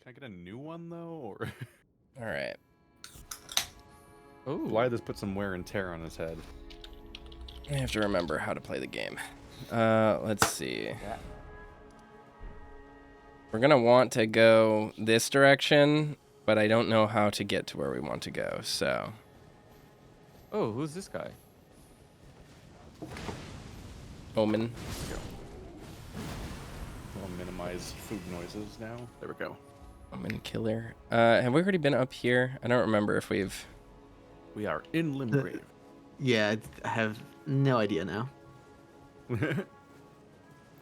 Can I get a new one though, or All right. oh, why did this put some wear and tear on his head? I have to remember how to play the game. Let's see. Yeah. We're gonna want to go this direction, but I don't know how to get to where we want to go. So. Oh, who's this guy? Omen. I'll minimize food noises now. There we go. Omen killer. Have we already been up here? I don't remember if we've. We are in Limgrave. Yeah, I have no idea now. We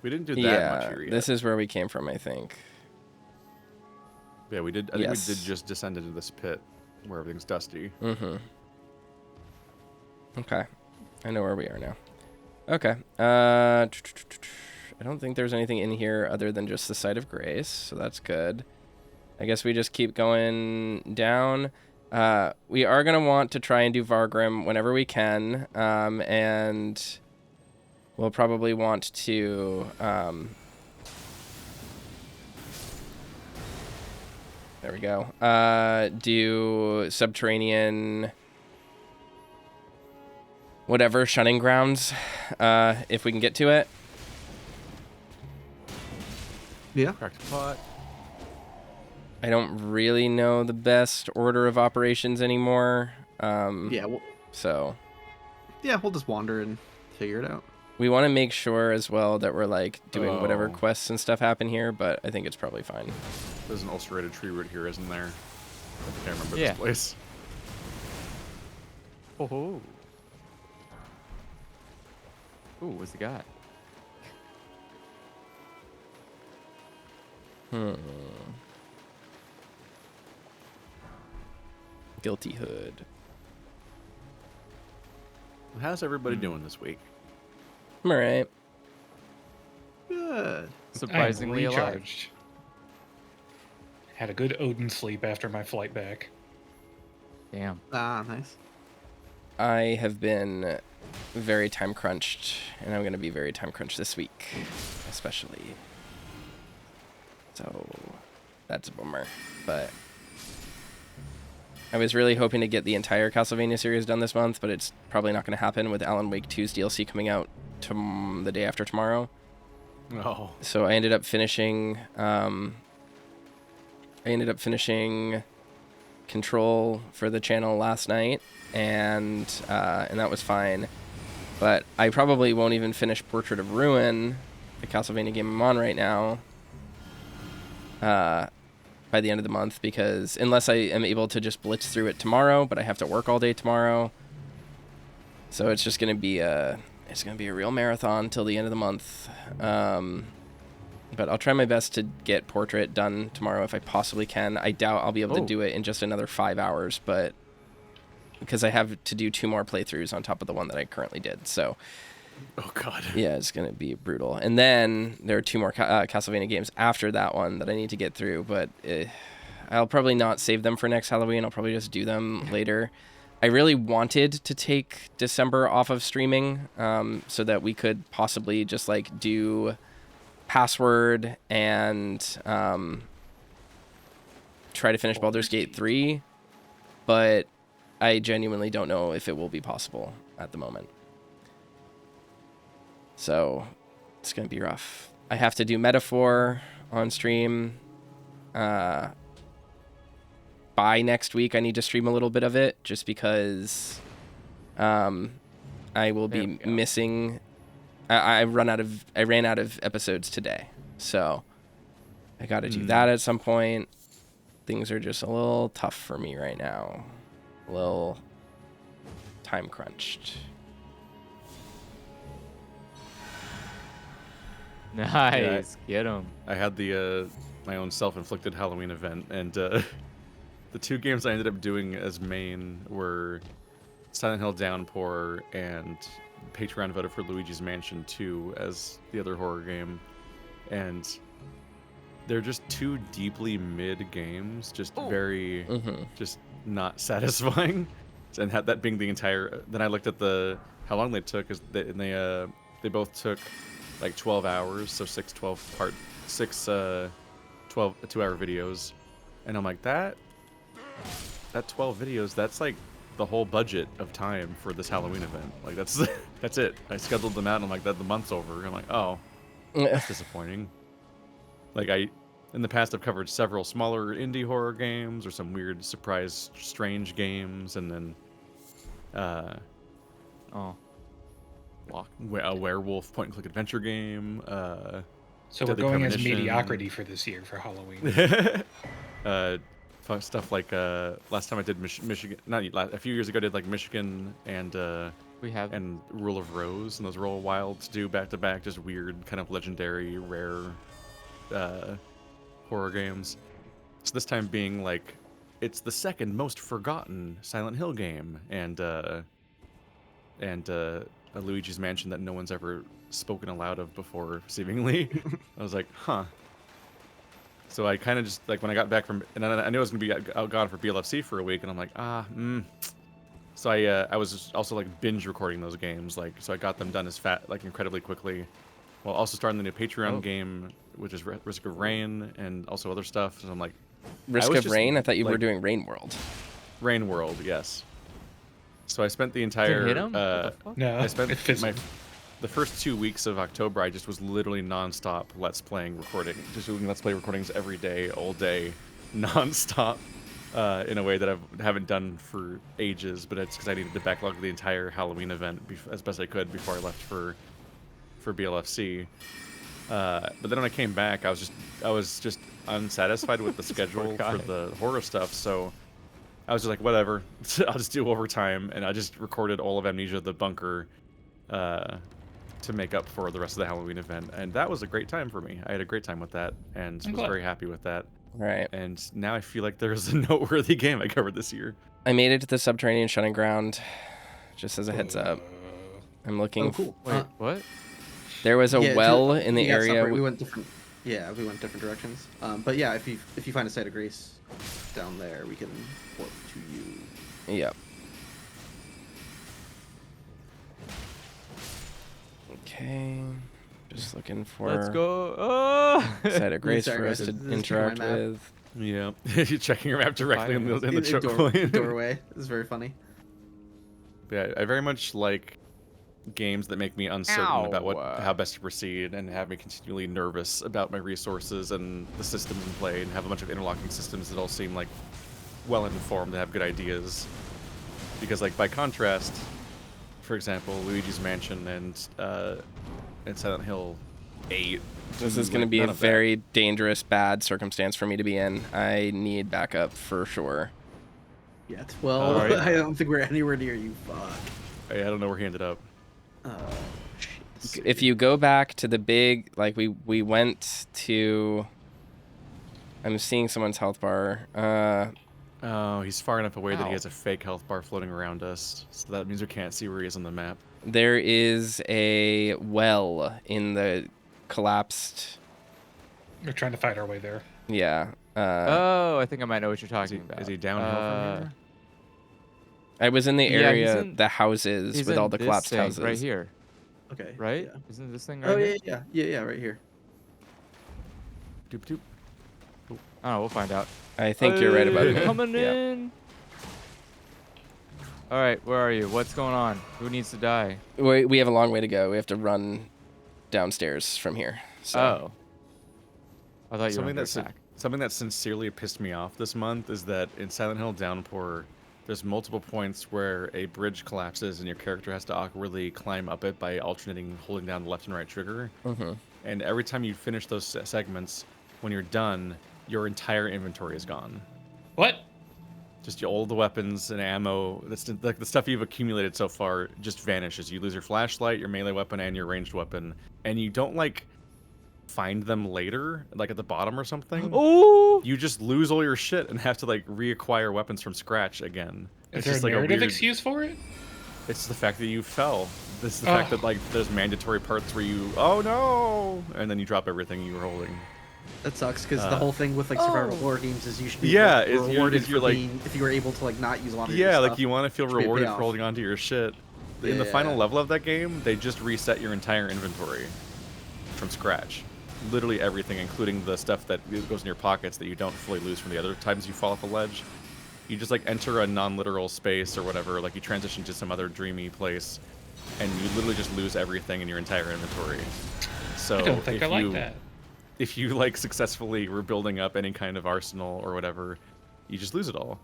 didn't do that much Yeah, here yet. this is where we came from, I think. Yeah, we did. I think Yes. we did just descend into this pit where everything's dusty. Mm-hmm. Okay. I know where we are now. Okay. I don't think there's anything in here other than just the Site of Grace, so that's good. I guess we just keep going down. We are going to want to try and do Vargrim whenever we can, and we'll probably want to... there we go. Do Subterranean... whatever, Shunning Grounds, if we can get to it. Yeah. Cracked pot. I don't really know the best order of operations anymore. Yeah. So We'll just wander and figure it out. we want to make sure as well that we're like doing whatever Oh. quests and stuff happen here, but I think it's probably fine. There's an ulcerated tree root here, isn't there? I can't remember Yeah. this place. Oh. Ooh, what's he got? Guilty Hood. How's everybody doing this week? All right. Good. Surprisingly I'm alive. recharged. Had a good Odin sleep after my flight back. Damn. Ah, nice. I have been very time crunched, and I'm going to be very time crunched this week, especially. So that's a bummer, but I was really hoping to get the entire Castlevania series done this month, but it's probably not going to happen with Alan Wake 2's DLC coming out the day after tomorrow. Oh. So I ended up finishing Control for the channel last night, and that was fine. But I probably won't even finish Portrait of Ruin, the Castlevania game I'm on right now, by the end of the month, because unless I am able to just blitz through it tomorrow, but I have to work all day tomorrow. So it's just gonna be a real marathon till the end of the month. But I'll try my best to get Portrait done tomorrow if I possibly can. I doubt I'll be able to do it in just another 5 hours, but because I have to do 2 more playthroughs on top of the one that I currently did. So, Oh God. yeah, it's going to be brutal. And then there are 2 more Castlevania games after that one that I need to get through, but I'll probably not save them for next Halloween. I'll probably just do them later. I really wanted to take December off of streaming so that we could possibly just like do Password and try to finish Baldur's Gate 3, but I genuinely don't know if it will be possible at the moment. So it's going to be rough. I have to do Metaphor on stream. By next week, I need to stream a little bit of it just because I will be missing. I ran out of episodes today, so I got to do that at some point. Things are just a little tough for me right now. A little time crunched. Nice. Get him. I had the my own self-inflicted Halloween event, and the 2 games I ended up doing as main were Silent Hill Downpour, and Patreon voted for Luigi's Mansion 2 as the other horror game. And they're just 2 deeply mid games, just very, just not satisfying. And had that being the entire, then I looked at how long they took, and they both took like 12 hours, so 6 2-hour videos. And I'm like, that 12 videos, that's like the whole budget of time for this Halloween event. Like that's that's it. I scheduled them out and I'm like, that the month's over. I'm like, oh, that's disappointing. Like in the past I've covered several smaller indie horror games or some weird surprise strange games, and then Oh. Lock. a werewolf point and click adventure game. So we're Deadly going as Premonition. mediocrity for this year for Halloween. Fun stuff like last time I did Michigan, a few years ago I did like Michigan and We have. and Rule of Rose, and those were all wild to do back to back, just weird, kind of legendary, rare horror games. So this time being like, it's the second most forgotten Silent Hill game, and a Luigi's Mansion that no one's ever spoken aloud of before, seemingly. I was like, huh. So I kind of just, like, when I got back from, and I knew I was going to be out gone for BLFC for a week, and I'm like, So I was also, like, binge recording those games, like, so I got them done incredibly quickly, while also starting the new Patreon game, which is Risk of Rain, and also other stuff, so I'm like... Risk of Rain? I thought you were doing Rain World. Rain World, yes. So I spent the Did it entire... hit him? What the fuck? No, I spent it fizzled. the first 2 weeks of October, I just was literally non-stop Let's Play recordings every day, all day, non-stop, in a way that I haven't done for ages, but it's because I needed to backlog the entire Halloween event as best I could before I left for BLFC. But then when I came back, I was just unsatisfied with the schedule for the horror stuff, so I was just like, whatever, I'll just do overtime, and I just recorded all of Amnesia the Bunker to make up for the rest of the Halloween event, and that was a great time for me. I had a great time with that, and was very happy with that. Right. And now I feel like there's a noteworthy game I covered this year. I made it to the Subterranean Shunning Ground, just as a heads up. I'm looking... Oh, cool. Wait, what? There was a well in the area... We went different... Yeah, we went different directions. But yeah, if you find a site of grace down there, we can warp to you. Yep. Okay. Just looking for... Let's go. Oh! Site of grace Sorry, for us guys, to this is interact my map. with. Yeah, you're checking your map directly in the choke point. Doorway. This is very funny. Yeah, I very much like games that make me uncertain about Ow. how best to proceed and have me continually nervous about my resources and the systems in play, and have a bunch of interlocking systems that all seem like well informed and have good ideas. Because, like, by contrast, for example, Luigi's Mansion and Silent Hill 8. This is going to be a very dangerous, bad circumstance for me to be in. I need backup for sure. Yet. Well, Alright. I don't think we're anywhere near you. Fuck. I don't know where he ended up. Shit. If you go back to the big, like we went to... I'm seeing someone's health bar. Oh, he's far enough away that Ow. he has a fake health bar floating around us, so that means we can't see where he is on the map. There is a well in the collapsed... We're trying to fight our way there. Yeah. Oh, I think I might know what you're talking about. Is he downhill from here? I was in the Yeah, area, he's in- the houses, He's with in all the this collapsed thing houses. right here, Okay. right? Yeah. Isn't this thing right Oh here? yeah, right here. Doop doop. Oh, we'll find out. I think you're right about Hey, me. Coming Yeah. in. All right, where are you? What's going on? Who needs to die? We have a long way to go. We have to run downstairs from here. So. Oh. I thought you were Something under that's attack. something that sincerely pissed me off this month is that in Silent Hill Downpour, there's multiple points where a bridge collapses and your character has to awkwardly climb up it by alternating holding down the left and right trigger. And every time you finish those segments, when you're done, your entire inventory is gone. What? Just all the weapons and ammo, that's like the stuff you've accumulated so far just vanishes. You lose your flashlight, your melee weapon, and your ranged weapon, and you don't like find them later, like at the bottom or something. Oh! You just lose all your shit and have to like reacquire weapons from scratch again. Is It's there just a like narrative a weird... excuse for it? It's the fact that you fell. This is the fact that like there's mandatory parts where you, oh no, and then you drop everything you were holding. That sucks because the whole thing with like survival horror games is you should be Yeah, like, is you're- rewarded is you're, for like- being, if you were able to like not use a lot of your Yeah, stuff. like you want to feel Should be a rewarded for payoff. holding on to your shit. In the final Yeah. level of that game, they just reset your entire inventory from scratch. literally everything, including the stuff that goes in your pockets that you don't fully lose from the other times you fall off a ledge. You just like enter a non-literal space or whatever, like you transition to some other dreamy place, and you literally just lose everything in your entire inventory. So I don't think I if like you that. if you like successfully were building up any kind of arsenal or whatever, you just lose it all.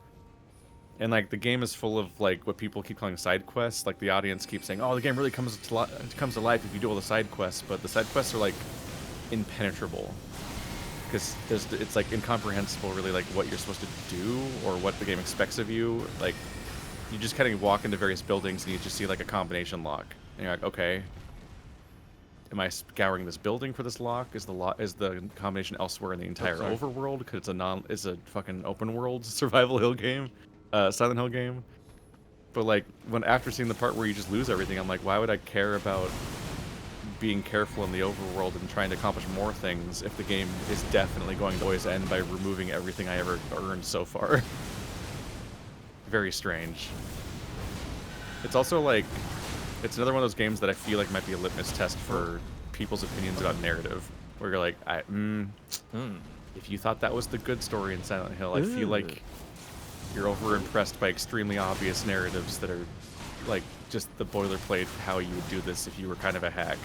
And like the game is full of like what people keep calling side quests. Like the audience keeps saying, "Oh, the game really comes to life if you do all the side quests," but the side quests are like impenetrable because it's like incomprehensible really like what you're supposed to do or what the game expects of you. Like you just kind of walk into various buildings and you just see like a combination lock, and you're like, okay, am I scouring this building for this lock? Is the combination elsewhere in the entire sorry. overworld? Because it's a fucking open world survival hill game, Silent Hill game. But like after seeing the part where you just lose everything, I'm like, why would I care about being careful in the overworld and trying to accomplish more things if the game is definitely going to always end by removing everything I ever earned so far? Very strange. It's also like, it's another one of those games that I feel like might be a litmus test for people's opinions about narrative, where you're like, if you thought that was the good story in Silent Hill, I feel like you're over-impressed by extremely obvious narratives that are like just the boilerplate how you would do this if you were kind of a hack.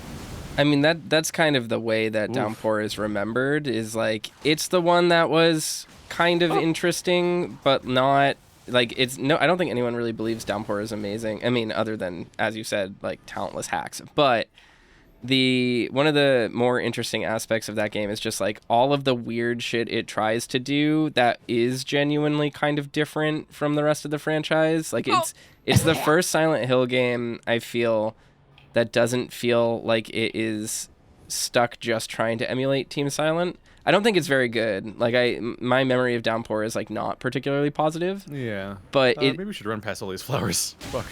I mean, that's kind of the way that Downpour is remembered, is like it's the one that was kind of interesting, but not like it's no. I don't think anyone really believes Downpour is amazing. I mean, other than, as you said, like talentless hacks. But one of the more interesting aspects of that game is just like all of the weird shit it tries to do that is genuinely kind of different from the rest of the franchise. Like it's the first Silent Hill game I feel that doesn't feel like it is stuck just trying to emulate Team Silent. I don't think it's very good. Like my memory of Downpour is like not particularly positive. Yeah. But maybe we should run past all these flowers. Fuck.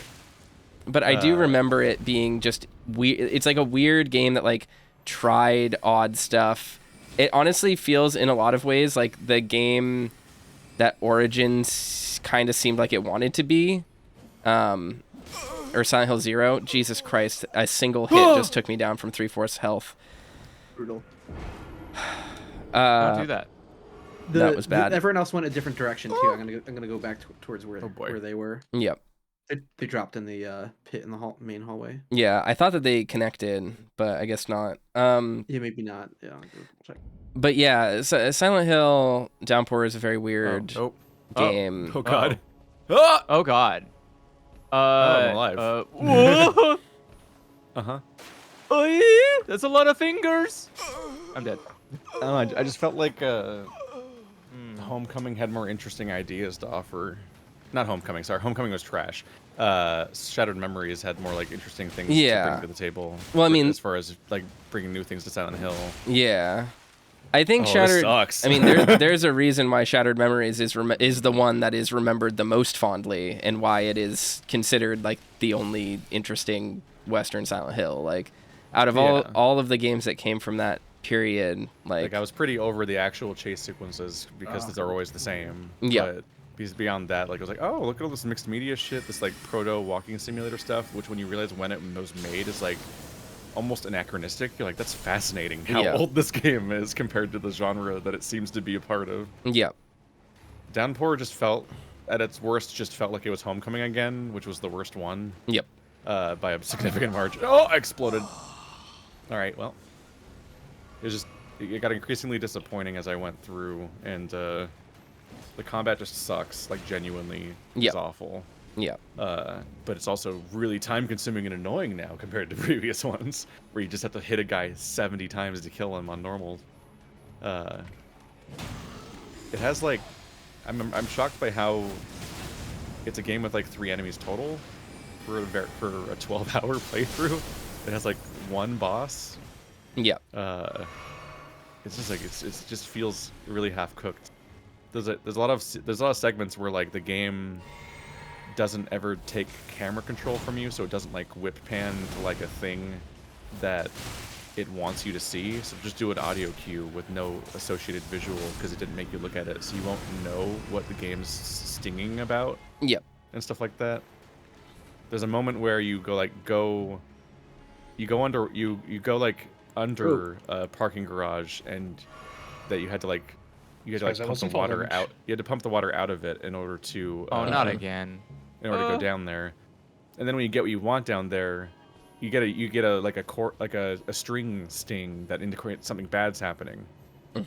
But I do remember it being just weird. It's like a weird game that like tried odd stuff. It honestly feels in a lot of ways like the game that Origins kind of seemed like it wanted to be. Or Silent Hill 0. Jesus Christ, a single hit just took me down from 3/4 health. Brutal. Don't do that. That was bad. Everyone else went a different direction too. I'm gonna go back towards where they were. Yep. They dropped in the pit in the main hallway. Yeah, I thought that they connected, but I guess not. Yeah, maybe not. Yeah, I'll go check. But yeah, Silent Hill Downpour is a very weird game. Oh god. Oh god. I'm alive. Whoa! Uh-huh. Oh, yeah, that's a lot of fingers. I'm dead. I don't know, I just felt like Homecoming had more interesting ideas to offer. Not Homecoming, sorry. Homecoming was trash. Shattered Memories had more like interesting things to bring to the table. Well, I mean, as far as like bringing new things to Silent Hill. Yeah. I think Shattered. This sucks. I mean, there's a reason why Shattered Memories is the one that is remembered the most fondly, and why it is considered like the only interesting Western Silent Hill. Like, out of all of the games that came from that period, like I was pretty over the actual chase sequences because they're always the same. Yeah. But beyond that, like I was like, oh, look at all this mixed media shit, this like proto walking simulator stuff, which when you realize when it was made is like almost anachronistic. You're like, that's fascinating how old this game is compared to the genre that it seems to be a part of. Yeah. Downpour just felt, at its worst, just felt like it was Homecoming again, which was the worst one. Yep. By a significant margin. Oh, I exploded. All right, well, it got increasingly disappointing as I went through, and the combat just sucks. Like genuinely, is awful. Yeah. But it's also really time-consuming and annoying now compared to previous ones, where you just have to hit a guy 70 times to kill him on normal. It has like, I'm shocked by how it's a game with like 3 enemies total for a 12-hour playthrough. It has like 1 boss. Yeah. It's just like it just feels really half-cooked. There's a lot of segments where like the game doesn't ever take camera control from you, so it doesn't like whip pan to like a thing that it wants you to see. So just do an audio cue with no associated visual because it didn't make you look at it, so you won't know what the game's stinging about. Yep. And stuff like that. There's a moment where you go under a parking garage, and that you had to like Surprised that pump the wasn't fall water damage. out. You had to pump the water out of it in order to Oh, not again. in order to go down there. And then when you get what you want down there, you get a string sting that indicates something bad's happening.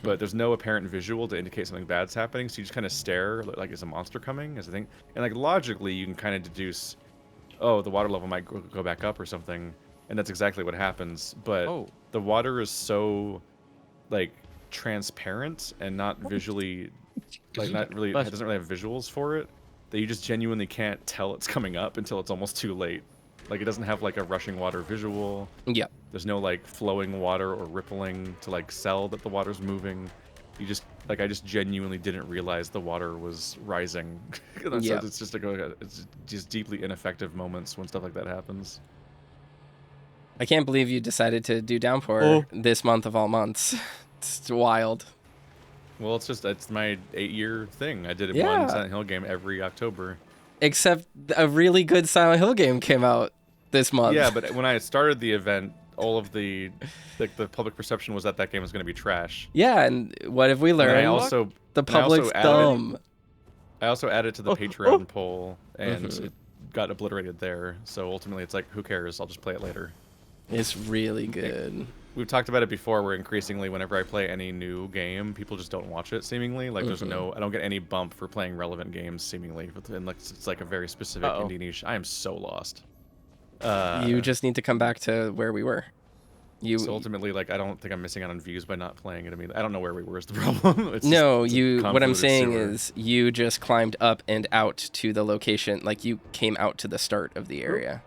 But there's no apparent visual to indicate something bad's happening, so you just kind of stare like is a monster coming as a thing. And like logically you can kind of deduce, oh, the water level might go back up or something, and that's exactly what happens. But the water is so like transparent and not visually like not really, it doesn't really have visuals for it, that you just genuinely can't tell it's coming up until it's almost too late. Like it doesn't have like a rushing water visual. Yep. There's no like flowing water or rippling to like sell that the water's moving. You just like, I just genuinely didn't realize the water was rising. Yep. It's just like it's just deeply ineffective moments when stuff like that happens. I can't believe you decided to do Downpour this month of all months. It's wild. Well, it's my 8-year thing. I did Yeah. one Silent Hill game every October. Except a really good Silent Hill game came out this month. Yeah, but when I started the event, all of the public perception was that game was going to be trash. Yeah, and what have we learned? And I also the public's dumb. I also added to the Patreon poll, and it got obliterated there. So ultimately, it's like, who cares? I'll just play it later. It's really good. We've talked about it before, where increasingly, whenever I play any new game, people just don't watch it, seemingly. Like, I don't get any bump for playing relevant games, seemingly. Unless it's like a very specific indie niche. I am so lost. You just need to come back to where we were. So ultimately, like, I don't think I'm missing out on views by not playing it. I mean, I don't know where we were is the problem. It's no, just, what I'm saying sewer. is you just climbed up and out to the location. Like, you came out to the start of the area.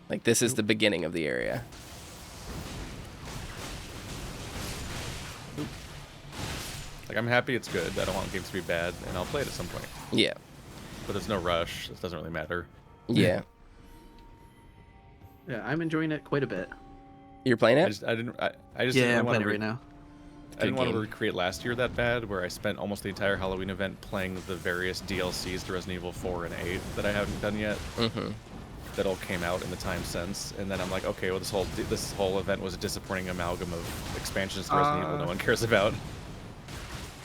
Like, this is the beginning of the area. Like, I'm happy it's good. I don't want games to be bad, and I'll play it at some point. Yeah. But there's no rush. It doesn't really matter. Yeah. Yeah, I'm enjoying it quite a bit. You're playing it? I just Yeah, didn't I'm want playing to it right now. I didn't want to game. recreate last year that bad, where I spent almost the entire Halloween event playing the various DLCs to Resident Evil 4 and 8 that I haven't done yet. That all came out in the time since, and then I'm like, okay, well, this whole event was a disappointing amalgam of expansions to Resident Evil no one cares about.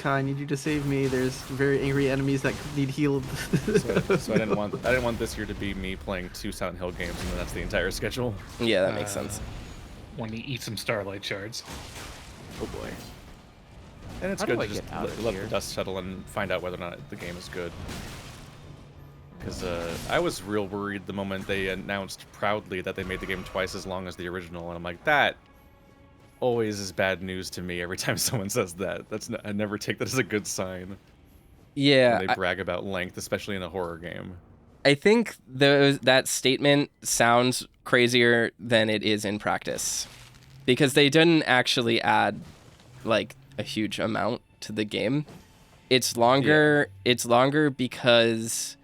Kai, I need you to save me. There's very angry enemies that need healed. So I didn't want this year to be me playing 2 Silent Hill games, and then that's the entire schedule. Yeah, that makes sense. When you eat some Starlight Shards. Oh boy. And it's How do good I to just get out of let here? the dust settle and find out whether or not the game is good. Because I was real worried the moment they announced proudly that they made the game twice as long as the original, and I'm like, that always is bad news to me every time someone says that. I never take that as a good sign. Yeah. When they brag about length, especially in a horror game. I think that statement sounds crazier than it is in practice, because they didn't actually add like a huge amount to the game. It's longer. Yeah. It's longer because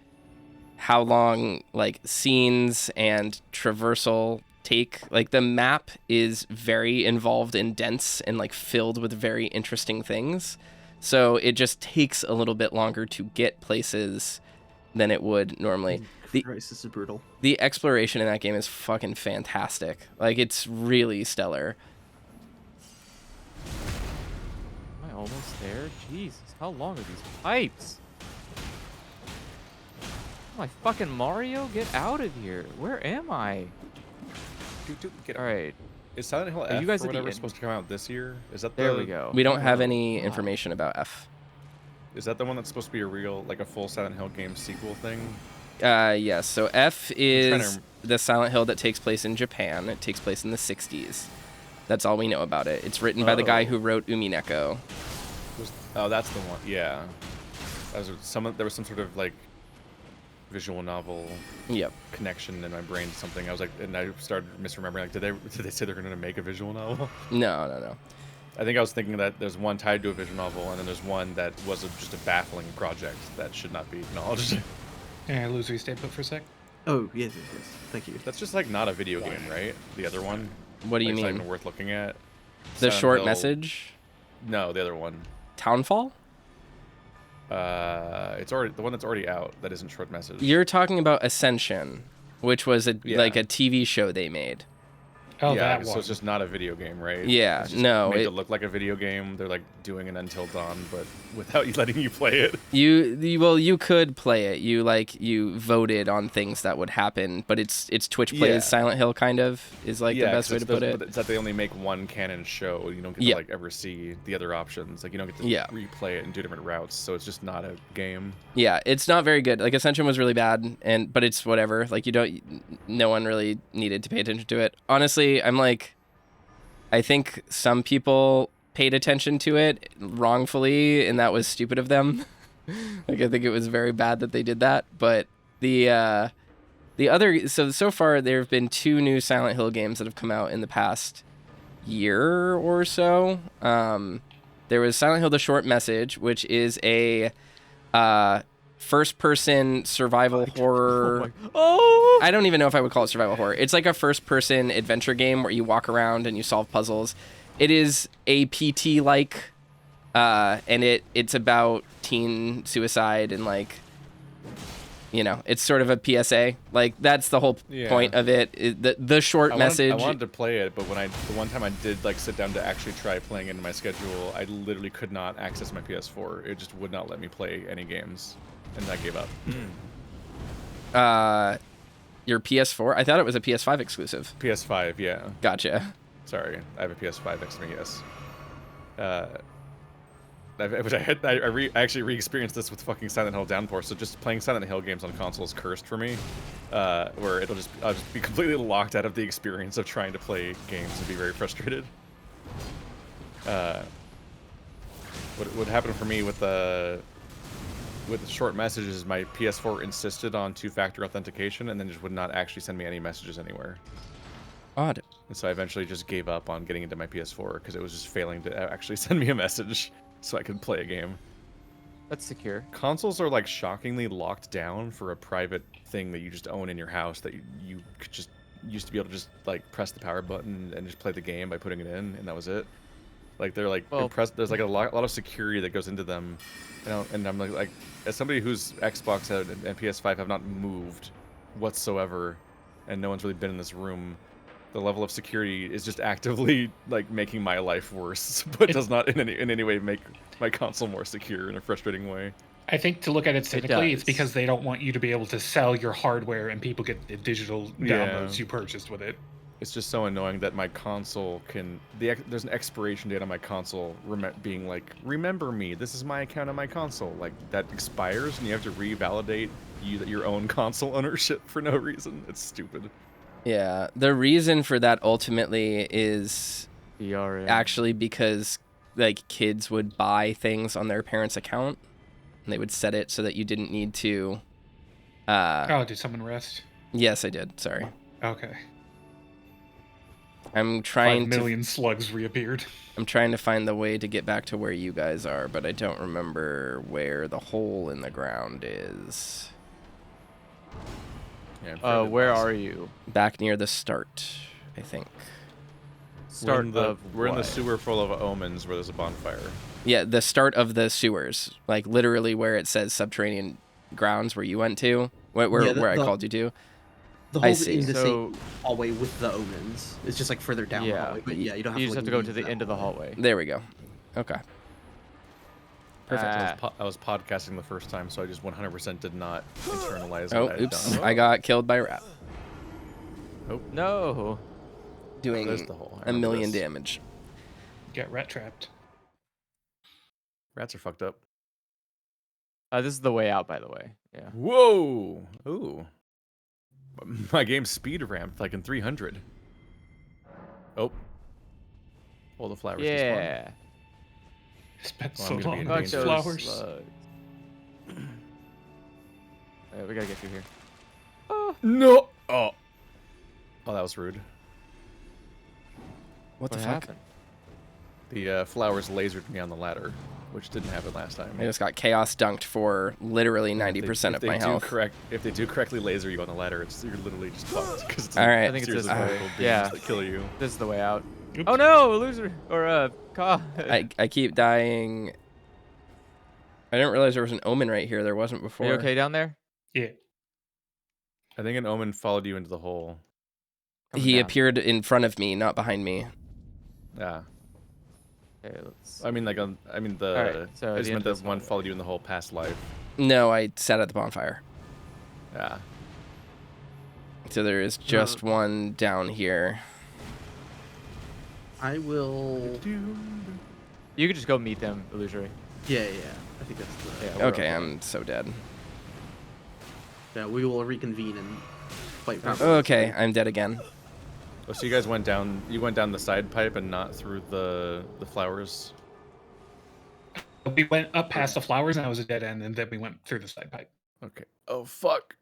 how long like scenes and traversal take. Like, the map is very involved and dense and like filled with very interesting things. So it just takes a little bit longer to get places than it would normally. Christ, this is brutal. The exploration in that game is fucking fantastic. Like, it's really stellar. Am I almost there? Jesus, how long are these pipes? Oh, my fucking Mario, get out of here. Where am I? Dude, All right. Is Silent Hill F you guys or at the whatever end? supposed to come out this year? Is that There we go. We don't have any information about F. Is that the one that's supposed to be a full Silent Hill game sequel thing? Yes. So F is to the Silent Hill that takes place in Japan. It takes place in the 60s. That's all we know about it. It's written by the guy who wrote Umineko. Oh, that's the one. Yeah. There was some sort of like visual novel Yep. connection in my brain to something. I was like, and I started misremembering. Like, did they say they're going to make a visual novel? No. I think I was thinking that there's one tied to a visual novel, and then there's one that was just a baffling project that should not be acknowledged. Yeah, Loser, stay put for a sec. Oh, yes. Thank you. That's just like not a video game, right? The other one. What do you It's not mean? even worth looking at. The Silent short Hill- message? No, the other one. Townfall? It's already the one that's already out. That isn't short message. You're talking about Ascension, which was Yeah. like a TV show they made. Oh, yeah, that so one. it's just not a video game, right? Yeah, It's just no, made it- to look like a video game. They're like doing an Until Dawn, but without you letting you play it. Well, you could play it. You voted on things that would happen, but it's Twitch plays Yeah. Silent Hill kind of is like the best 'cause way to put it. But it's that they only make one canon show. You don't get Yeah. to like ever see the other options. Like you don't get to Yeah. replay it and do different routes. So it's just not a game. Yeah, it's not very good. Like Ascension was really bad, but it's whatever. Like no one really needed to pay attention to it. Honestly, I think some people paid attention to it wrongfully, and that was stupid of them. Like I think it was very bad that they did that. But the other so far there have been 2 new Silent Hill games that have come out in the past year or so. There was Silent Hill: The Short Message, which is a first-person survival horror. Oh! I don't even know if I would call it survival horror. It's like a first-person adventure game where you walk around and you solve puzzles. It is a PT-like, and it's about teen suicide and like, it's sort of a PSA. Like that's the whole Yeah. point of it. The short message. I wanted to play it, but the one time I did like sit down to actually try playing it in my schedule, I literally could not access my PS4. It just would not let me play any games, and I gave up. Your PS4? I thought it was a PS5 exclusive. PS5, yeah. Gotcha. Sorry, I have a PS5 next to me. Yes. I actually re-experienced this with fucking Silent Hill Downpour. So just playing Silent Hill games on console is cursed for me, where I'll just be completely locked out of the experience of trying to play games and be very frustrated. What happened for me with the short messages is my PS4 insisted on 2-factor authentication and then just would not actually send me any messages anywhere. Odd. And so I eventually just gave up on getting into my PS4 because it was just failing to actually send me a message so I could play a game. That's secure. Consoles are like shockingly locked down for a private thing that you just own in your house that you could just used to be able to just like press the power button and just play the game by putting it in, and that was it. Like they're like there's like a lot of security that goes into them, and I'm like as somebody whose Xbox and PS5 have not moved whatsoever, and no one's really been in this room, the level of security is just actively like making my life worse, but does not in any way make my console more secure in a frustrating way. I think to look at it cynically, it's does. because they don't want you to be able to sell your hardware and people get the digital downloads you purchased with it. It's just so annoying that my console there's an expiration date on my console being like, remember me, this is my account on my console. Like, that expires and you have to revalidate your own console ownership for no reason. It's stupid. Yeah, the reason for that ultimately is VRM. actually because like kids would buy things on their parents' account and they would set it so that you didn't need to Oh, did someone rest? Yes, I did. Sorry. Okay. I'm 5 trying million slugs reappeared. I'm trying to find the way to get back to where you guys are, but I don't remember where the hole in the ground is. Yeah, Where are you? Back near the start, I think. Start we're in the what? sewer full of omens where there's a bonfire. Yeah, the start of the sewers, like literally where it says subterranean grounds where you went to, where I called you to. The I whole see. in the So- same hallway with the omens. It's just like further down the Yeah. hallway. But yeah, you don't have You to. just have to go to the end of the hallway. There we go. Okay. Perfect. Ah. I was podcasting the first time, so I just 100% did not internalize Oh, what I had oops. done. I got killed by a rat. No. Doing There's the hole. I a remember million this. damage. Get rat trapped. Rats are fucked up. This is the way out, by the way. Yeah. Whoa! Ooh. My game speed ramped like in 300. Oh. All the flowers despawn. Yeah. Spent Well, so I'm gonna be long in on Fuck these danger. those flowers. slugs. We gotta get through here. No! Oh. Oh, that was rude. What the fuck? happened? The flowers lasered me on the ladder, which didn't happen last time. I just got chaos dunked for literally 90% of my health. If they do correctly laser you on the ladder, you're literally just fucked. Because it's All right. I think it's series this of way. vertical beams Yeah. that kill you. This is the way out. Oops. Oh no, a loser or car. I keep dying. I didn't realize there was an omen right here. There wasn't Are before. you okay down there? Yeah. I think an omen followed you into the hole. coming He down? appeared in front of me, not behind me. Yeah. Okay, let's. I mean, like, I mean, Alright, so I the just end meant of that this one hallway. followed you in the whole past life. No, I sat at the bonfire. Yeah. So there is just one down here. I will. You could just go meet them, Illusory. Yeah. I think that's the. Yeah, we're Okay, okay. I'm so dead. Yeah, we will reconvene and fight. Okay, I'm dead again. Oh, so you guys went down. You went down the side pipe and not through the flowers. We went up past the flowers, and I was a dead end, and then we went through the side pipe. Okay. Oh fuck.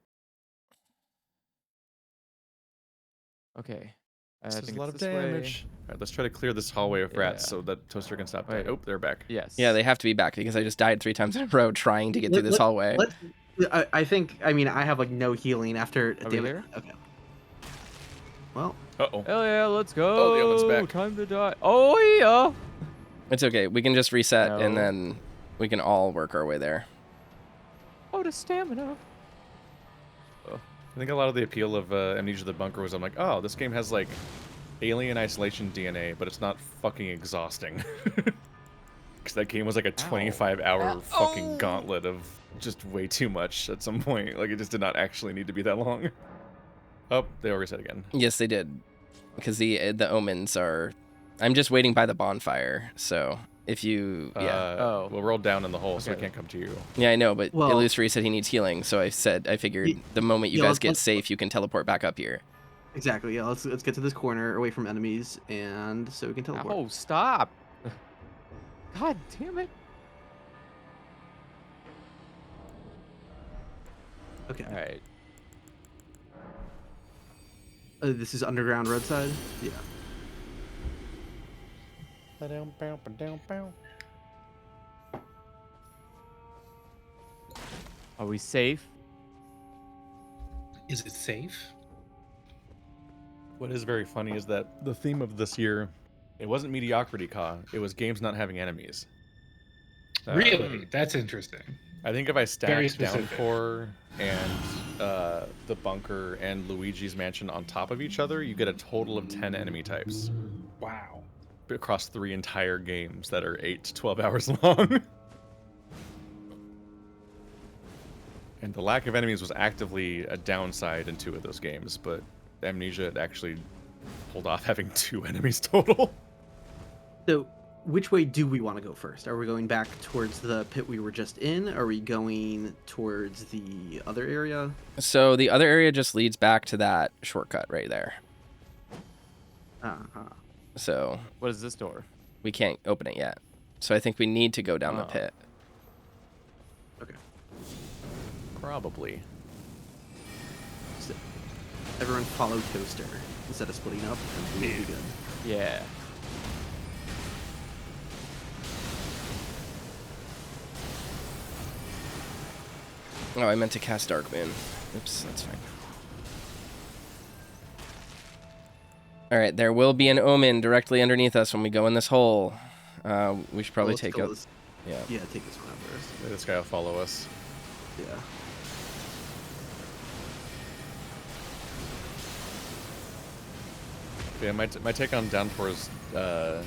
Okay. This I is think a lot it's of this way. damage. All right, let's try to clear this hallway of rats Yeah. so that Toaster can stop. Wait. Oh, they're back. Yes. Yeah, they have to be back because I just died 3 times in a row trying to get through this hallway. I think. I mean, I have like no healing after. Are we damn it. there? Okay. Well, Uh-oh. Hell yeah, let's go. Oh, the omen's back. Time to die. Oh yeah. It's okay. We can just reset and No. then we can all work our way there. Oh, the stamina. I think a lot of the appeal of Amnesia the Bunker was I'm like, oh, this game has like alien isolation DNA, but it's not fucking exhausting. Because that game was like a 25-hour fucking gauntlet of just way too much at some point. Like it just did not actually need to be that long. Oh, they all reset again. Yes, they did. Because the omens are... I'm just waiting by the bonfire, so if you... Yeah. Oh. Well, we're all down in the hole, so I Okay. can't come to you. Yeah, I know, but Well- Illusory said he needs healing, so I figured the moment you Yeah, guys get let's- safe, you can teleport back up here. exactly. Yeah. Let's get to this corner away from enemies, and so we can teleport. Oh, stop. God damn it. Okay. All right. This is underground roadside. Yeah. Are we safe? Is it safe? What is very funny is that the theme of this year, it wasn't mediocrity, Ka. It was games not having enemies. Really? That's interesting. I think if I Very stacked specific. Downpour and the bunker and Luigi's Mansion on top of each other, you get a total of 10 enemy types Wow. across 3 entire games that are 8 to 12 hours long. And the lack of enemies was actively a downside in 2 of those games, but Amnesia had actually pulled off having 2 enemies total. So, which way do we want to go first? Are we going back towards the pit we were just in? Are we going towards the other area? So the other area just leads back to that shortcut right there. Uh-huh. So What is this door? we can't open it yet. So I think we need to go down the Oh. pit. Okay. Probably. So, everyone follow Toaster instead of splitting up, and we'll be good. Yeah. Oh, I meant to cast Dark Moon. Oops, that's fine. Alright, there will be an omen directly underneath us when we go in this hole. We should probably Let's take go out... this- Yeah. Yeah, take this one out first. This guy will follow us. Yeah. Yeah, my take on Downpour's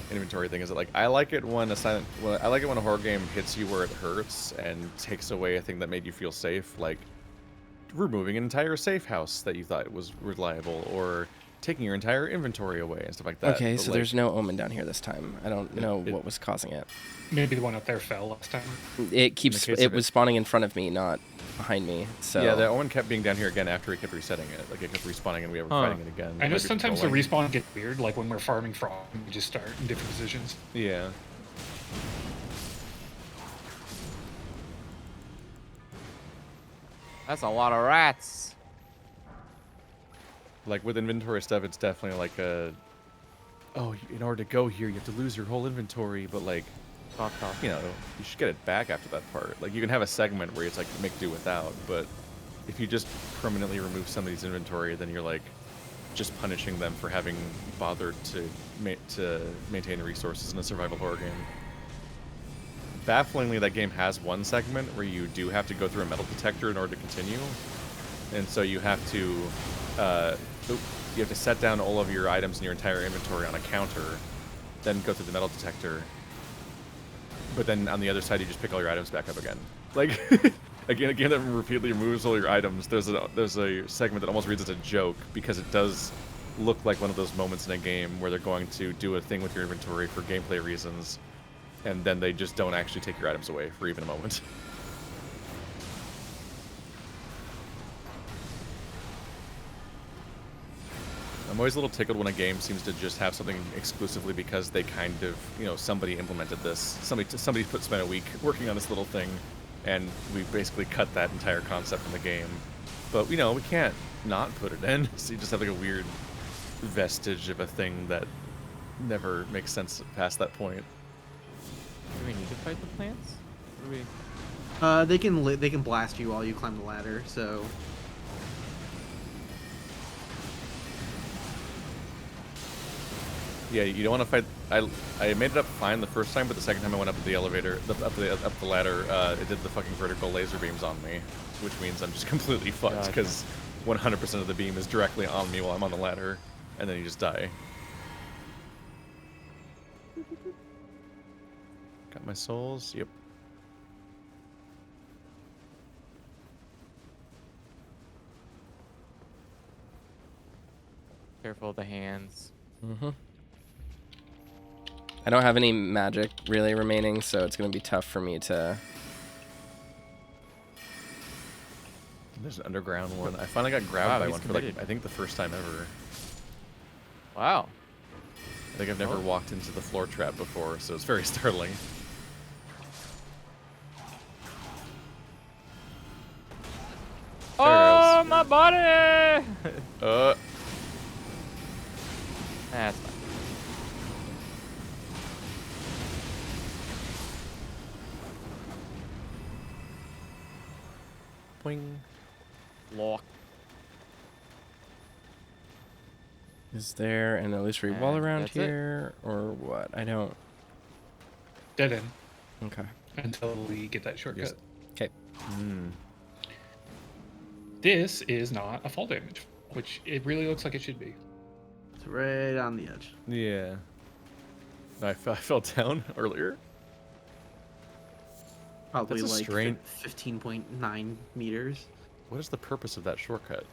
inventory thing is that like I like it when I like it when a horror game hits you where it hurts and takes away a thing that made you feel safe, like removing an entire safe house that you thought was reliable, or taking your entire inventory away and stuff like that. Okay, But, so like, there's no omen down here this time. I don't know it- what was causing it. Maybe the one up there fell last time. It keeps... case It of was spawning in front of me, not behind me. So Yeah, the Owen kept being down here again after he kept resetting it. Like it kept respawning and we were fighting it again. I know Maybe sometimes the trolling. respawn gets weird, like when we're farming frog, we just start in different positions. Yeah. That's a lot of rats. Like with inventory stuff, it's definitely like a. Oh, in order to go here, you have to lose your whole inventory, but like, Talk. you know, you should get it back after that part. Like you can have a segment where it's like make do without, but if you just permanently remove somebody's inventory, then you're like just punishing them for having bothered to maintain resources in a survival horror game. Bafflingly, that game has one segment where you do have to go through a metal detector in order to continue, and so you have to. you have to set down all of your items in your entire inventory on a counter, then go through the metal detector. But then on the other side, you just pick all your items back up again. Like, again, that repeatedly removes all your items. There's a segment that almost reads as a joke because it does look like one of those moments in a game where they're going to do a thing with your inventory for gameplay reasons, and then they just don't actually take your items away for even a moment. I'm always a little tickled when a game seems to just have something exclusively because they kind of, somebody implemented this. Somebody spent a week working on this little thing, and we basically cut that entire concept in the game. But, we can't not put it in, so you just have like a weird vestige of a thing that never makes sense past that point. Do we need to fight the plants? What do we... They can blast you while you climb the ladder, so... Yeah, you don't want to fight. I made it up fine the first time, but the second time I went up the elevator, up the ladder, it did the fucking vertical laser beams on me, which means I'm just completely fucked because 100% of the beam is directly on me while I'm on the ladder, and then you just die. Got my souls. Yep. Careful of the hands. Mm-hmm. I don't have any magic really remaining, so it's going to be tough for me to... There's an underground one. I finally got grabbed by one for, I think the first time ever. Wow. I think I've never walked into the floor trap before, so it's very startling. Oh, my body! That's fine. Boing. Lock. Is there an illusory wall And around that's here, or what? I don't... Dead end Okay. until we get that shortcut. Okay. This is not a fall damage, which it really looks like it should be. It's right on the edge. Yeah. I fell down earlier. Probably That's a like strange- 15.9 meters. What is the purpose of that shortcut?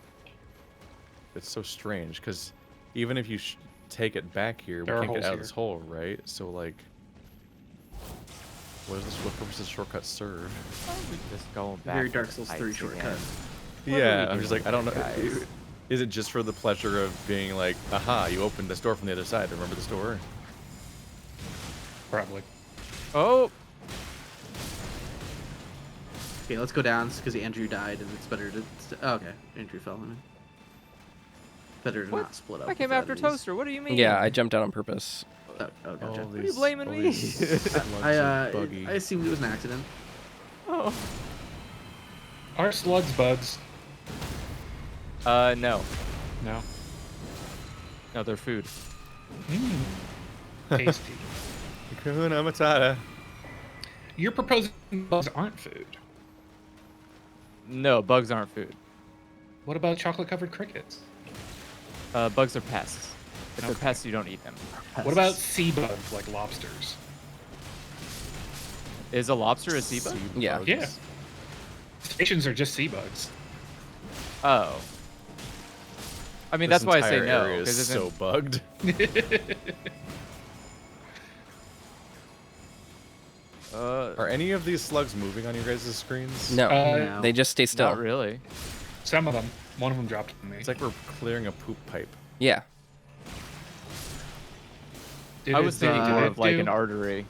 It's so strange, because even if you take it back here, we There are can't get holes out of here. this hole, right? So, like, what purpose does shortcut serve? Just going back. Very to Dark the Souls heights 3 again. shortcut. What are Yeah, we I'm just doing like, I don't know. here, guys? Is it just for the pleasure of being like, aha, you opened this door from the other side, remember this door? Probably. Oh! Okay, let's go down because Andrew died, and it's better to. Oh, okay, Andrew fell in. Better to What? not split up. I came with after enemies. Toaster. What do you mean? Yeah, I jumped out on purpose. Oh, gotcha. All What are you these- blaming all me? these slugs are buggy. I assumed it was an accident. Oh. Are slugs bugs? No. No. No, they're food. Tasty. Hakuna Matata. You're proposing bugs aren't food. No, bugs aren't food. What about chocolate-covered crickets? Bugs are pests. If they're Okay. pests, you don't eat them. What about sea bugs like lobsters? Is a lobster a sea bug? Yeah. bugs. Yeah. Stations are just sea bugs. Oh. I mean, This that's why I say entire no. area is 'cause isn't- so bugged. Are any of these slugs moving on your guys' screens? No, No. they just stay still. Not really. Some of them. One of them dropped on me. It's like we're clearing a poop pipe. Yeah. Did I it- was did it- thinking did more it of like do- an artery.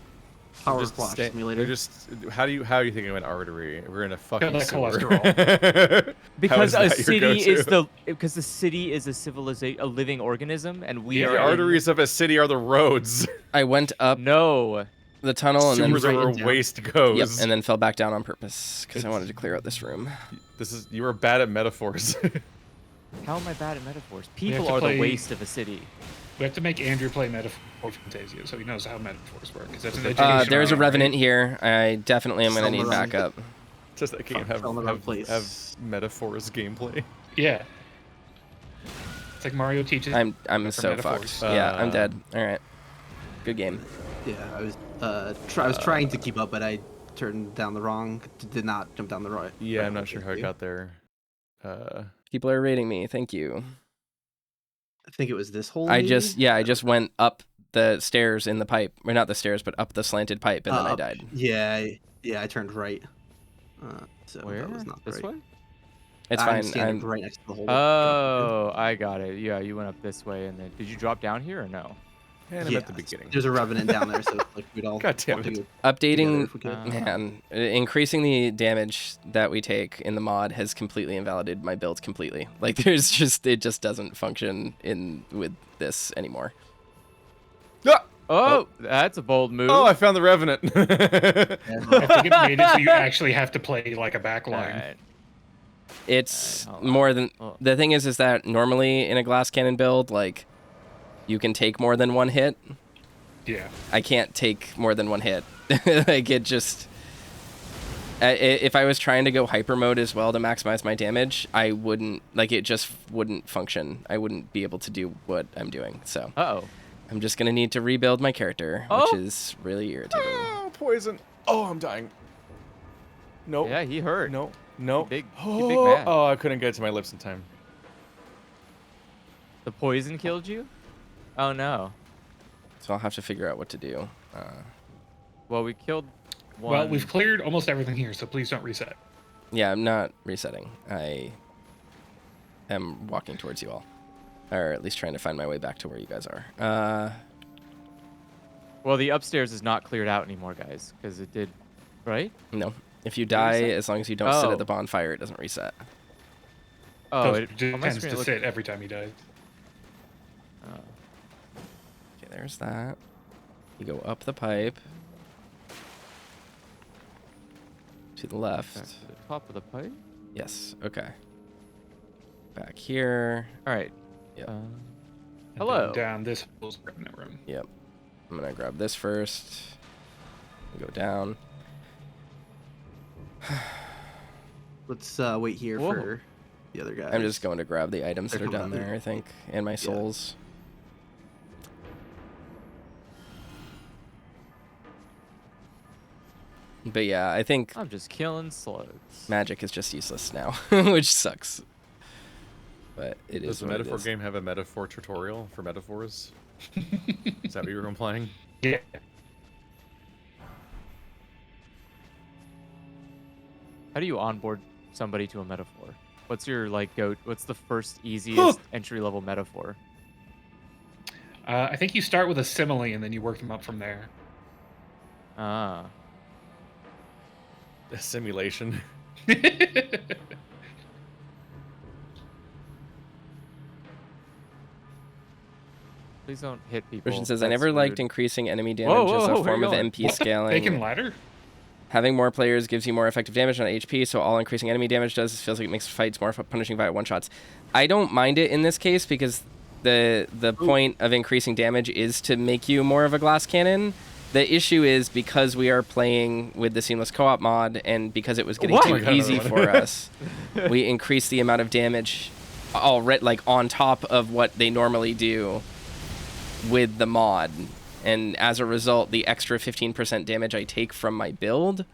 Power Just Squash stay- Simulator. They're just how are you thinking of an artery? We're in a fucking like sewer. cholesterol. Because How a is that your city is go-to? because the city is a civilization, a living organism, and we Yeah, are The in- arteries of a city are the roads. I went up No. the tunnel and then Sewers are where down. waste goes. yep, and then fell back down on purpose because I wanted to clear out this room. You were bad at metaphors. How am I bad at metaphors? have People to are play- the waste of a city. We have to make Andrew play Metaphor Fantasia so he knows how metaphors work. 'cause that's an educational There's a game, revenant right? here. I definitely am gonna need Somewhere on backup. Just that game Fell in the wrong have place. metaphors gameplay. Yeah. Just like Mario teaches. I'm from so metaphors. fucked. Yeah, I'm dead. All right. Good game. Yeah, I was trying to keep up, but I turned down the wrong. Did not jump down the right. Yeah, right I'm not hole, sure how thank I you. got there. People are rating me. Thank you. I think it was this hole. I maybe? just went up the stairs in the pipe, or not the stairs, but up the slanted pipe, and then I Up. died. Yeah, I turned right. So Where? that was not This right. way? It's I'm fine. standing I'm right next to the hole. Oh, I got it. Yeah, you went up this way, and then did you drop down here or no? And I'm at the beginning. There's a revenant down there, so like we'd all God damn want to it. go together updating. if we could. Man, increasing the damage that we take in the mod has completely invalidated my build completely. Like there's just it just doesn't function with this anymore. Ah! Oh, that's a bold move. Oh, I found the Revenant. I think it made it so you actually have to play like a back All line. right. It's Alright, hold more on. than Oh. the thing is that normally in a glass cannon build, like you can take more than one hit. Yeah. I can't take more than one hit. Like it just. If I was trying to go hyper mode as well to maximize my damage, I wouldn't like it. Just wouldn't function. I wouldn't be able to do what I'm doing. So Uh-oh. I'm just gonna need to rebuild my character, Oh! which is really irritating. Oh, poison. Oh, I'm dying. Nope. Yeah, he hurt. No. No. Big oh, man. oh, I couldn't get it to my lips in time. The poison killed you? Oh, no. So I'll have to figure out what to do. Well, we killed one. Well, we've cleared almost everything here, so please don't reset. Yeah, I'm not resetting. I am walking towards you all, or at least trying to find my way back to where you guys are. Well, the upstairs is not cleared out anymore, guys, because it did, right? No. If you die, reset? as long as you don't sit Oh. at the bonfire, it doesn't reset. Oh, Those it just on my tends screen to it looked- sit every time he dies. oh. Okay, there's that. You go up the pipe. To the left. Back to the top of the pipe. Yes, okay. Back here. All right. Yep. And Hello. then down this hole's remnant room. Yep. I'm gonna grab this first. Go down. Let's wait here Whoa. for the other guys. I'm just going to grab the items They're that are down coming out. there, I think, and my souls. But yeah, I think I'm just killing slugs. magic is just useless now, which sucks. But it Does is the what it metaphor is. game have a metaphor tutorial for metaphors? Is that what you were implying? Yeah. How do you onboard somebody to a metaphor? What's your what's the first easiest entry level metaphor? I think you start with a simile and then you work them up from there. Ah. A simulation. Please don't hit people. Christian says, I That's never liked rude. increasing enemy damage Whoa, as whoa, a where form you of going? MP What the scaling. bacon ladder? Having more players gives you more effective damage on HP, so all increasing enemy damage does feels like it makes fights more punishing via one-shots. I don't mind it in this case because the point of increasing damage is to make you more of a glass cannon. The issue is because we are playing with the seamless co-op mod and because it was getting What? too Oh my God, easy another for one. us, we increase the amount of damage like on top of what they normally do with the mod. And as a result, the extra 15% damage I take from my build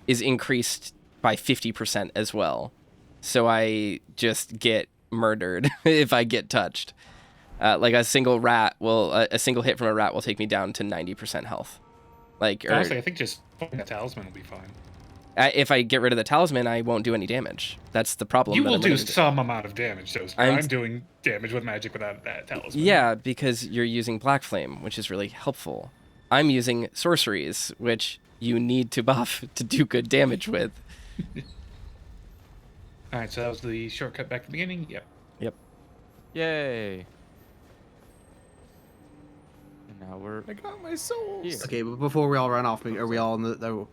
is increased by 50% as well. So I just get murdered if I get touched. Like a single hit from a rat will take me down to 90% health. Like, or, Honestly, I think just fucking a talisman will be fine. if I get rid of the talisman, I won't do any damage. That's the problem. You that will I'm do running into. some amount of damage, though. I'm- I'm doing damage with magic without that talisman. Yeah, because you're using Black Flame, which is really helpful. I'm using sorceries, which you need to buff to do good damage with. All right, so that was the shortcut back to the beginning. Yep. Yep. Yay. And now we're I got my souls. here. Okay, but before we all run off, are we all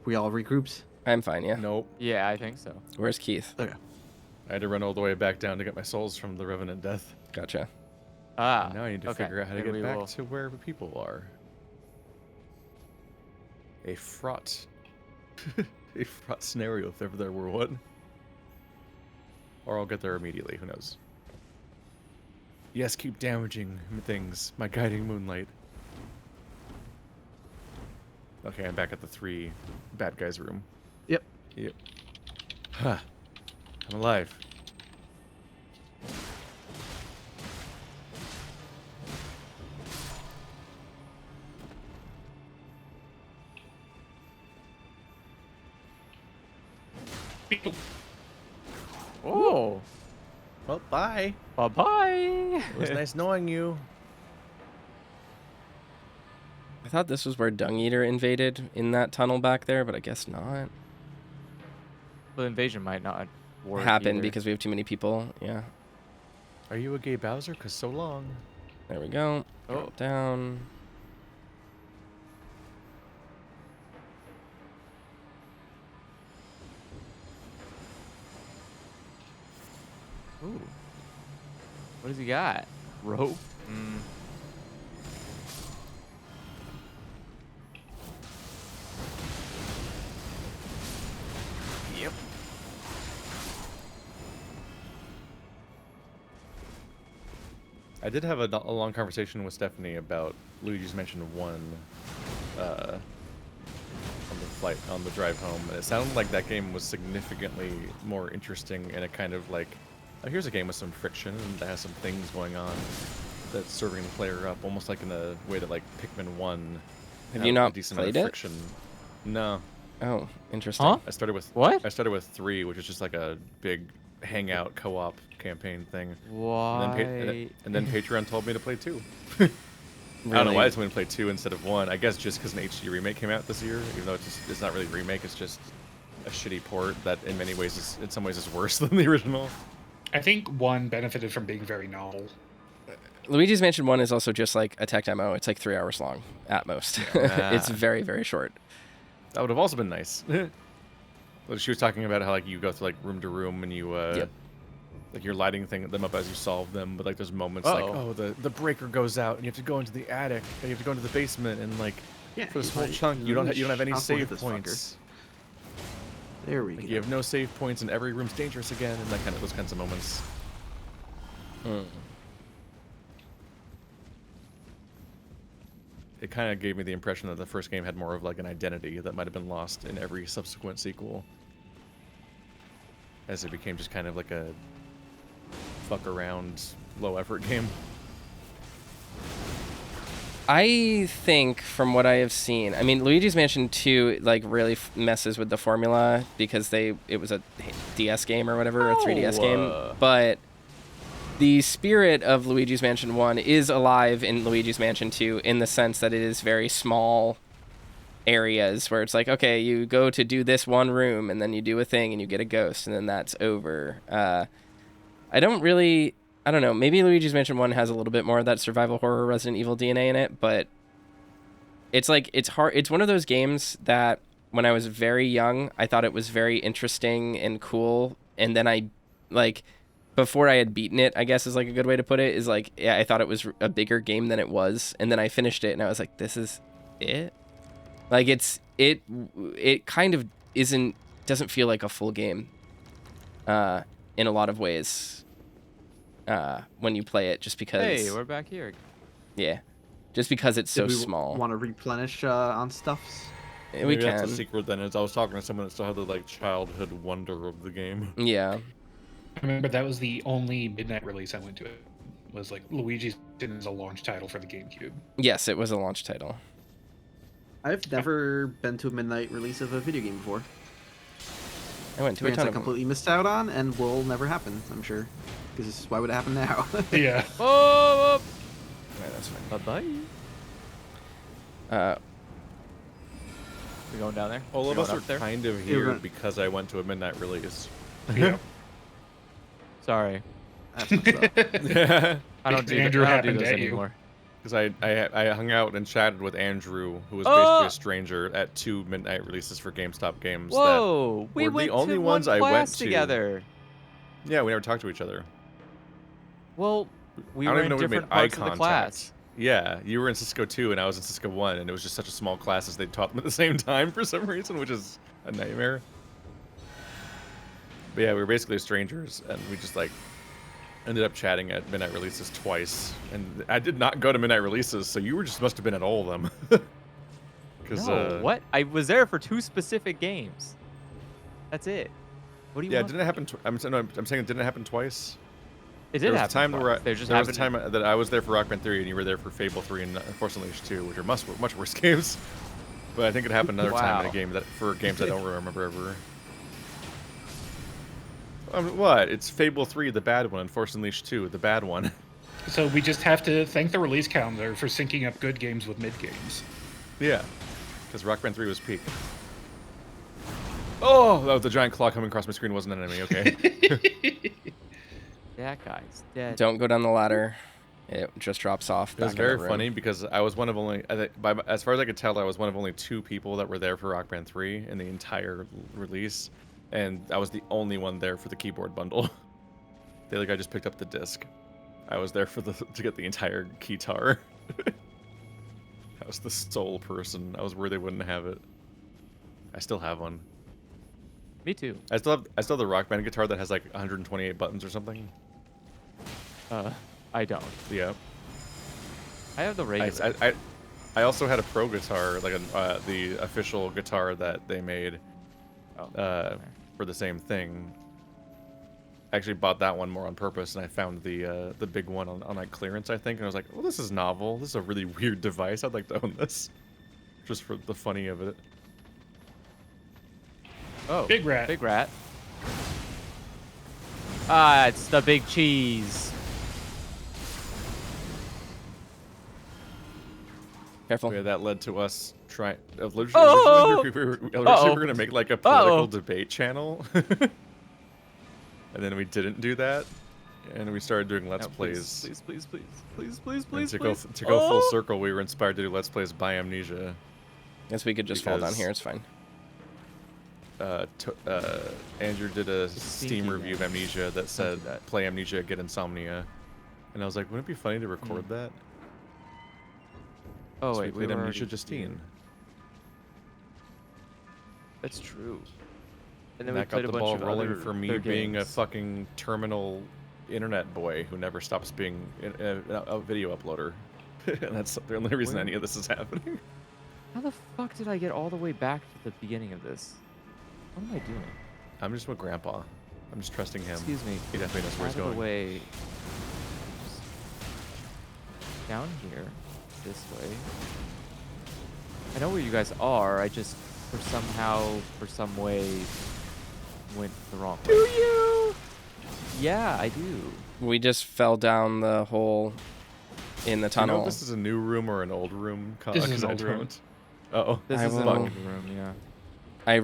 we all regrouped? I'm fine, yeah. Nope. Yeah, I think so. Where's Keith? Okay. I had to run all the way back down to get my souls from the Revenant Death. Gotcha. Ah. And now I need to okay, figure out how to then get we back will- to where the people are. A fraught... a fraught scenario if ever there were one. Or I'll get there immediately, who knows. Yes, keep damaging things. My guiding moonlight. Okay, I'm back at the 3 bad guys room. Yep. Yep. Huh. I'm alive. Oh. Well, bye. Bye-bye. It was nice knowing you. I thought this was where Dung Eater invaded in that tunnel back there, but I guess not. The invasion might not work Happen either. because we have too many people. Yeah. Are you a gay Bowser? 'Cause so long. There we go. Oh. Drop down. Ooh. What does he got? Rope? Yep. I did have a long conversation with Stephanie about Luigi's Mansion 1 on the drive home, and it sounded like that game was significantly more interesting in a kind of like, oh, here's a game with some friction and that has some things going on that's serving the player up, almost like in a way that like Pikmin 1 Have had you a not decent amount played of it? friction. No. Oh, interesting. Huh? I started with What? I started with 3, which is just like a big hangout co-op campaign thing. Why? And then Patreon told me to play 2. I don't know why Really? it's told me to play 2 instead of 1. I guess just because an HD remake came out this year, even though it's not really a remake, it's just a shitty port that in many ways is, in some ways is worse than the original. I think 1 benefited from being very novel. Luigi's Mansion 1 is also just like a tech demo. It's like 3 hours long at most. It's very, very short. That would have also been nice. Well, she was talking about how like you go through like room to room and you Yep. like you're lighting them up as you solve them, but like there's moments like, oh, the breaker goes out and you have to go into the attic and you have to go into the basement, and like Yeah. for this whole chunk you don't have any responsible to save this points. fucker. There we Like go. you have no save points and every room's dangerous again, and that those kinds of moments. It kind of gave me the impression that the first game had more of like an identity that might have been lost in every subsequent sequel, as it became just kind of like a fuck around low effort game. I think from what I have seen, I mean, Luigi's Mansion 2 like really messes with the formula because it was a DS game or whatever, a 3DS game, but the spirit of Luigi's Mansion 1 is alive in Luigi's Mansion 2 in the sense that it is very small areas where it's like, okay, you go to do this one room and then you do a thing and you get a ghost and then that's over. I don't know, maybe Luigi's Mansion 1 has a little bit more of that survival horror Resident Evil DNA in it, but it's like, it's hard. It's one of those games that when I was very young, I thought it was very interesting and cool. And then I, like, before I had beaten it, I guess is like a good way to put it, is like, yeah, I thought it was a bigger game than it was. And then I finished it and I was like, this is it? Like, it kind of doesn't feel like a full game in a lot of ways when you play it, just because. Hey, we're back here. Yeah. Just because it's so Did we small. Want to replenish on stuffs? We Maybe can. that's a secret then. Is I was talking to someone that still had the like childhood wonder of the game. Yeah. I remember that was the only midnight release I went to. It was like Luigi's Mansion is a launch title for the GameCube. Yes, it was a launch title. I've never been to a midnight release of a video game before. I went to a Experience ton I of them. completely missed out on and will never happen, I'm sure. Because why would it happen now? Yeah. Oh, Yeah, that's fine. bye-bye. We going down there? All We of going us are up there? kind of Yeah, here but- because I went to a midnight release. Yeah. Sorry. That's what's up. I don't do, Andrew I don't do happened those at you. anymore. Because I hung out and chatted with Andrew, who was Oh! basically a stranger, at 2 midnight releases for GameStop games. Whoa, we were the went only to ones one I went class to. together. That, yeah, we never talked to each other. Well, we I don't were even in know if we made different eye parts of the contact. class. Yeah, you were in Cisco 2 and I was in Cisco 1, and it was just such a small classes they taught them at the same time for some reason, which is a nightmare. But yeah, we were basically strangers, and we just like ended up chatting at midnight releases twice, and I did not go to midnight releases, so you just must have been at all of them. Because No, what? I was there for 2 specific games. That's it. What do you yeah, want? didn't it happen? I'm saying it didn't happen twice. It There did was a happen time twice. where There just there was a happened. time that I was there for Rock Band 3 and you were there for Fable 3 and Force Unleashed 2, which are much worse games. But I think it happened another time in Wow. a game for games I don't remember ever. What? It's Fable 3, the bad one, and Force Unleashed 2, the bad one. So we just have to thank the release calendar for syncing up good games with mid games. Yeah, because Rock Band 3 was peak. Oh, that was the giant claw coming across my screen wasn't an enemy. Okay. That guy's dead. Don't go down the ladder. It just drops off. It was back in the very room. funny because I was one of only, as far as I could tell, I was one of only 2 people that were there for Rock Band 3 in the entire release, and I was the only one there for the keyboard bundle. The other guy just picked up the disc. I was there for to get the entire guitar. I was the sole person. I was worried they wouldn't have it. I still have one. Me too. I still have the Rock Band guitar that has like 128 buttons or something. I don't. Yeah. I have the regular. I also had a pro guitar, like the official guitar that they made Okay. for the same thing. I actually bought that one more on purpose, and I found the big one on like clearance, I think, and I was like, well, this is novel. This is a really weird device. I'd like to own this, just for the funny of it. Oh, Big rat. Big rat. Ah, it's the big cheese. Careful. Yeah, that led to us trying. Originally, Oh! we were Uh-oh. gonna make like a political Uh-oh. debate channel, and then we didn't do that, and we started doing Let's No, Plays. Please, And to go full circle, we were inspired to do Let's Plays by Amnesia. Guess we could just fall down Because- here. It's fine. Andrew did a sneaky, Steam review of man. Amnesia that said, do that. play Amnesia, get insomnia. And I was like, wouldn't it be funny to record that? Oh So wait, we played were Amnesia already Justine. here. That's true. And then And we that played got a the bunch ball of rolling other for me third being a games. fucking terminal internet boy who never stops being a video uploader. And that's the only reason Where- any of this is happening. How the fuck did I get all the way back to the beginning of this? What am I doing? I'm just with Grandpa. I'm just trusting him. Excuse me. He definitely knows where Out he's of the going. way. Down here, this way. I know where you guys are. I just, for some way, went the wrong way. Do you? Yeah, I do. We just fell down the hole in the Do you know tunnel. if this is a new room or an old room? This is 'Cause an I old room. don't. Uh-oh. This I is an will- old room, yeah. I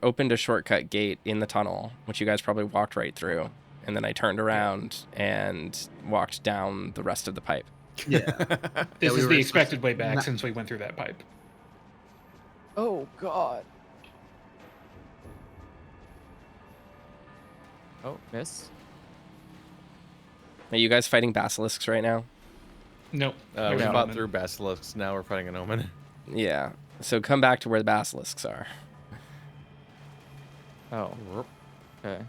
opened a shortcut gate in the tunnel, which you guys probably walked right through. And then I turned around and walked down the rest of the pipe. Yeah. This we is were the expected way back not- since we went through that pipe. Oh God. Oh, miss. Are you guys fighting basilisks right now? Nope. We There's an fought omen. through basilisks. Now we're fighting an omen. Yeah. So come back to where the basilisks are. Oh, okay.